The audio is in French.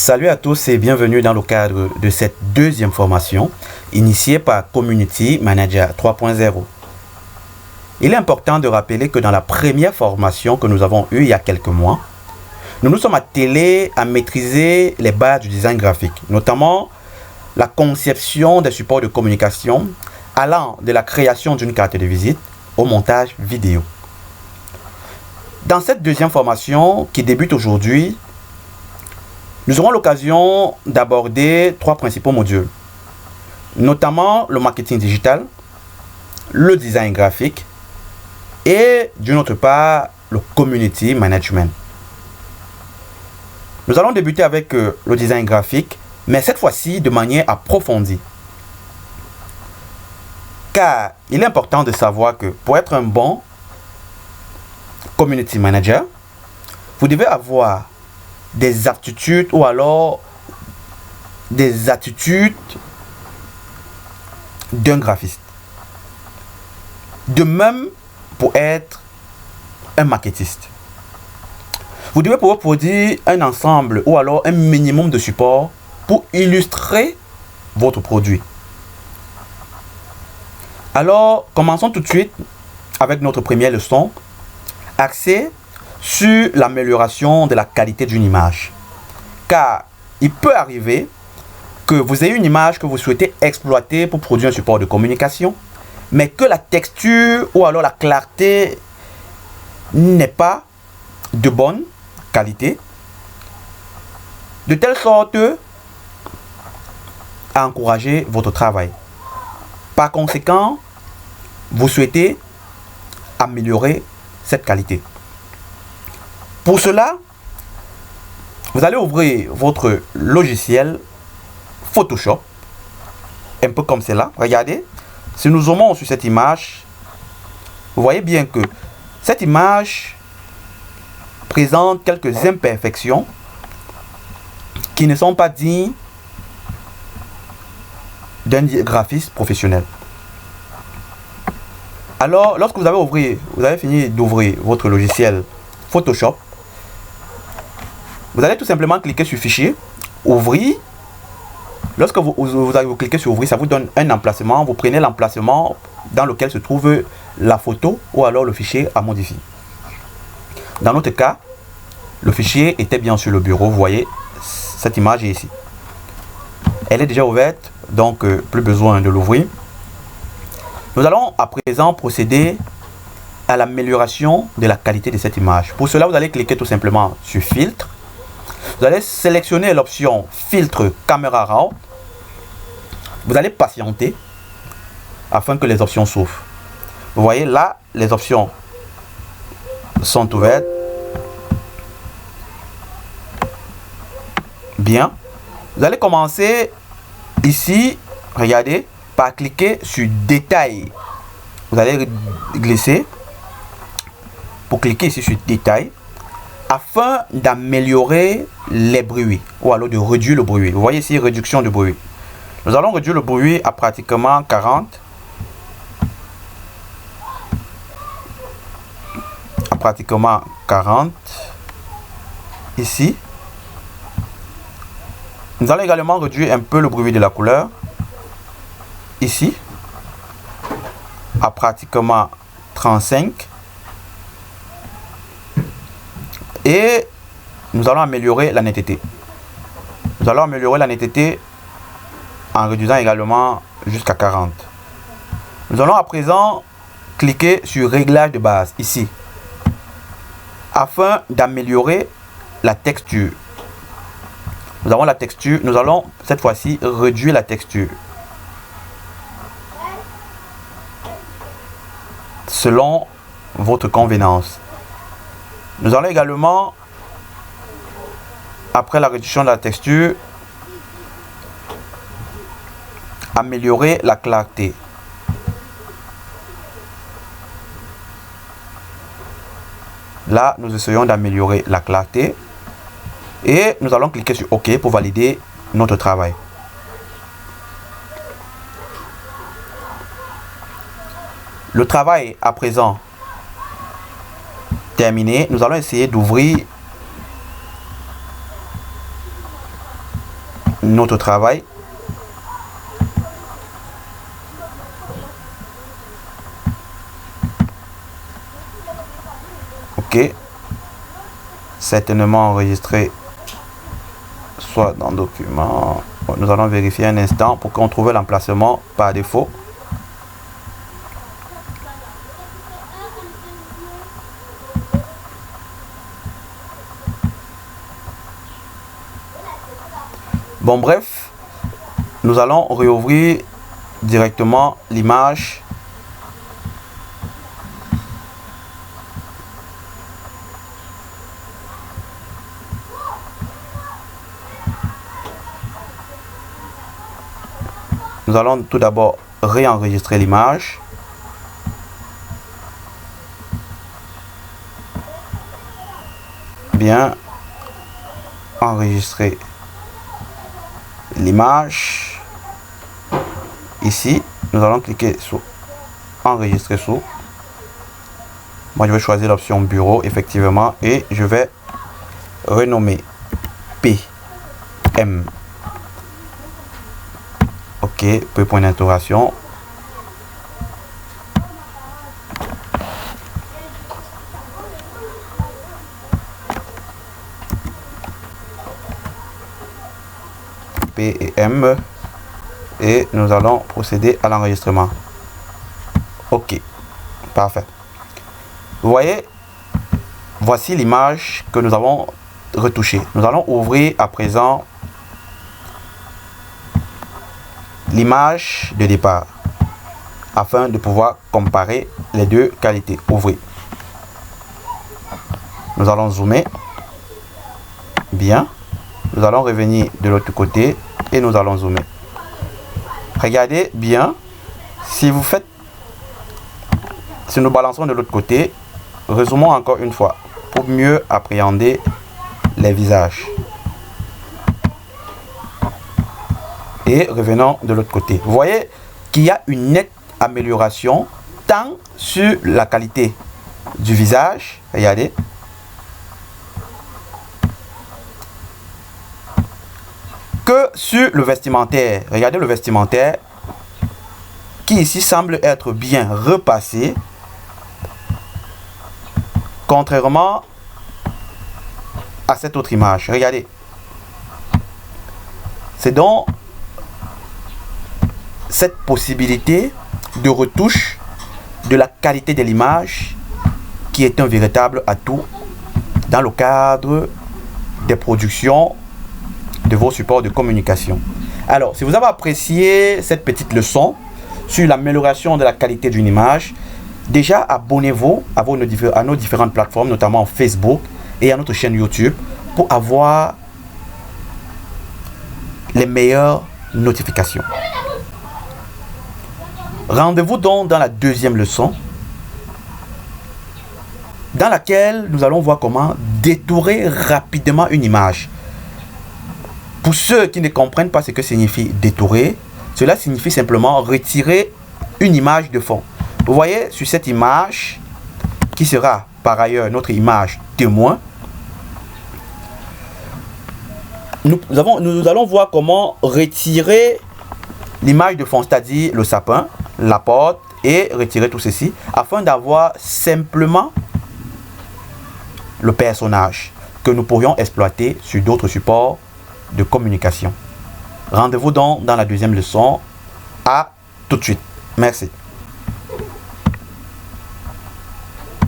Salut à tous et bienvenue dans le cadre de cette deuxième formation initiée par Community Manager 3.0. Il est important de rappeler que dans la première formation que nous avons eue il y a quelques mois, nous nous sommes attelés à maîtriser les bases du design graphique, notamment la conception des supports de communication allant de la création d'une carte de visite au montage vidéo. Dans cette deuxième formation qui débute aujourd'hui, nous aurons l'occasion d'aborder trois principaux modules, notamment le marketing digital, le design graphique et d'une autre part le community management. Nous allons débuter avec le design graphique, mais cette fois-ci de manière approfondie. Car il est important de savoir que pour être un bon community manager, vous devez avoir des aptitudes ou alors des attitudes d'un graphiste. De même pour être un marketiste. Vous devez pouvoir produire un ensemble ou alors un minimum de supports pour illustrer votre produit. Alors, commençons tout de suite avec notre première leçon, axée sur l'amélioration de la qualité d'une image. Car il peut arriver que vous ayez une image que vous souhaitez exploiter pour produire un support de communication, mais que la texture ou alors la clarté n'est pas de bonne qualité, de telle sorte à encourager votre travail. Par conséquent, vous souhaitez améliorer cette qualité. Pour cela, vous allez ouvrir votre logiciel Photoshop, un peu comme cela. Regardez, si nous zoomons sur cette image, vous voyez bien que cette image présente quelques imperfections qui ne sont pas dignes d'un graphiste professionnel. Alors, lorsque vous avez fini d'ouvrir votre logiciel Photoshop, vous allez tout simplement cliquer sur Fichier, Ouvrir. Lorsque vous cliquez sur Ouvrir, ça vous donne un emplacement. Vous prenez l'emplacement dans lequel se trouve la photo ou alors le fichier à modifier. Dans notre cas, le fichier était bien sur le bureau. Vous voyez, cette image est ici. Elle est déjà ouverte, donc plus besoin de l'ouvrir. Nous allons à présent procéder à l'amélioration de la qualité de cette image. Pour cela, vous allez cliquer tout simplement sur Filtre. Vous allez sélectionner l'option Filtre Caméra RAW. Vous allez patienter afin que les options s'ouvrent. Vous voyez là, les options sont ouvertes. Bien. Vous allez commencer ici, regardez, par cliquer sur Détail. Vous allez glisser pour cliquer ici sur Détail afin d'améliorer les bruits ou alors de réduire le bruit. Vous voyez ici réduction de bruit. Nous allons réduire le bruit à pratiquement 40. À pratiquement 40. Ici. Nous allons également réduire un peu le bruit de la couleur. Ici. À pratiquement 35. Et nous allons améliorer la netteté. Nous allons améliorer la netteté en réduisant également jusqu'à 40. Nous allons à présent cliquer sur Réglage de base, ici, afin d'améliorer la texture. Nous avons la texture, nous allons cette fois-ci réduire la texture. Selon votre convenance. Nous allons également, après la réduction de la texture, améliorer la clarté. Là, nous essayons d'améliorer la clarté et nous allons cliquer sur OK pour valider notre travail. Le travail à présent terminé. Nous allons essayer d'ouvrir notre travail. Ok. Certainement enregistré soit dans document. Nous allons vérifier un instant pour qu'on trouve l'emplacement par défaut. Bon, bref, nous allons réouvrir directement l'image. Nous allons tout d'abord réenregistrer l'image. Bien, enregistrer l'image. Ici, nous allons cliquer sur enregistrer sous. Moi, je vais choisir l'option bureau, effectivement, et je vais renommer PM. Ok, point d'interrogation. P et M. Et nous allons procéder à l'enregistrement. Ok, parfait. Vous voyez, voici l'image que nous avons retouchée. Nous allons ouvrir à présent l'image de départ afin de pouvoir comparer les deux qualités. Ouvrir. Nous allons zoomer. Bien. Nous allons revenir de l'autre côté et nous allons zoomer. Regardez bien. Si vous faites, si nous balançons de l'autre côté, rezoomons encore une fois pour mieux appréhender les visages. Et revenons de l'autre côté. Vous voyez qu'il y a une nette amélioration tant sur la qualité du visage, regardez, que sur le vestimentaire. Regardez le vestimentaire qui ici semble être bien repassé, contrairement à cette autre image. Regardez. C'est donc cette possibilité de retouche de la qualité de l'image qui est un véritable atout dans le cadre des productions de vos supports de communication. Alors, si vous avez apprécié cette petite leçon sur l'amélioration de la qualité d'une image, déjà abonnez-vous à nos différentes plateformes, notamment Facebook et à notre chaîne YouTube, pour avoir les meilleures notifications. Rendez-vous donc dans la deuxième leçon, dans laquelle nous allons voir comment détourer rapidement une image. Pour ceux qui ne comprennent pas ce que signifie détourer, cela signifie simplement retirer une image de fond. Vous voyez sur cette image, qui sera par ailleurs notre image témoin, nous allons voir comment retirer l'image de fond, c'est-à-dire le sapin, la porte, et retirer tout ceci afin d'avoir simplement le personnage que nous pourrions exploiter sur d'autres supports de communication. Rendez-vous donc dans la deuxième leçon. À tout de suite. Merci.